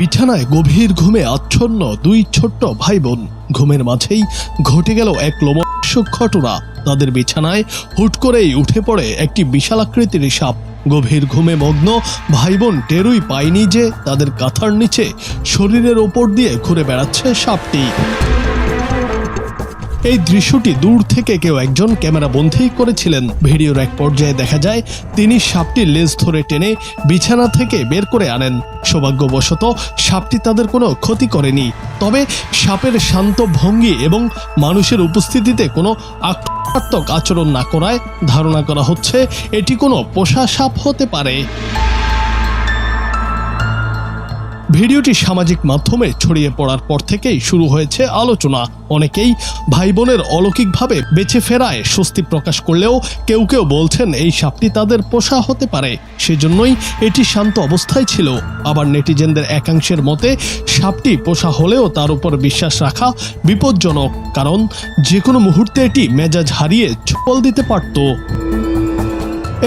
বিছানায় গভীর ঘুমে আচ্ছন্ন দুই ছোট্ট ভাই বোন। ঘুমের মাঝেই ঘটে গেল এক লোমহর্ষক ঘটনা। তাদের বিছানায় হুট করেই উঠে পড়ে একটি বিশাল আকৃতির সাপ। গভীর ঘুমে মগ্ন ভাই বোন টেরই পায়নি যে তাদের কাঁথার নিচে শরীরের ওপর দিয়ে ঘুরে বেড়াচ্ছে সাপটি। এই দৃশ্যটি দূর থেকে কেউ একজন ক্যামেরা বন্দী করেছিলেন। ভিডিওর এক পর্যায়ে দেখা যায় তিনি সাপটির লেজ ধরে টেনে বিছানা থেকে বের করে আনেন। সৌভাগ্যবশত সাপটি তাদের কোনো ক্ষতি করেনি। তবে সাপের শান্ত ভঙ্গি এবং মানুষের উপস্থিতিতে কোনো আক্রমণাত্মক আচরণ না করায় ধারণা করা হচ্ছে এটি কোনো পোষা সাপ হতে পারে। ভিডিওটি সামাজিক মাধ্যমে ছড়িয়ে পড়ার পর থেকেই শুরু হয়েছে আলোচনা। অনেকেই ভাই বোনের অলৌকিকভাবে বেঁচে ফেরায় স্বস্তি প্রকাশ করলেও কেউ কেউ বলছেন এই সাপটি তাদের পোষা হতে পারে, সেজন্যই এটি শান্ত অবস্থায় ছিল। আবার নেটিজেনদের একাংশের মতে সাপটি পোষা হলেও তার উপর বিশ্বাস রাখা বিপজ্জনক, কারণ যে কোনো মুহূর্তে এটি মেজাজ হারিয়ে ঝোল দিতে পারত।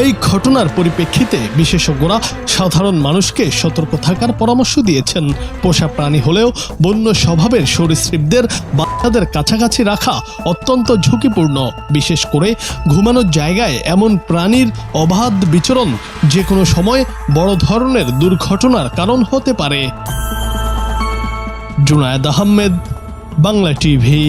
এই ঘটনার পরিপ্রেক্ষিতে বিশেষজ্ঞরা সাধারণ মানুষকে সতর্ক থাকার পরামর্শ দিয়েছেন। পোষা প্রাণী হলেও বন্য স্বভাবের সরীসৃপদের বাচ্চাদের কাছাকাছি রাখা অত্যন্ত ঝুঁকিপূর্ণ। বিশেষ করে ঘুমানোর জায়গায় এমন প্রাণীর অবাধ বিচরণ যে কোনো সময় বড় ধরনের দুর্ঘটনার কারণ হতে পারে। জুনায়েদ আহমেদ, বাংলা টিভি।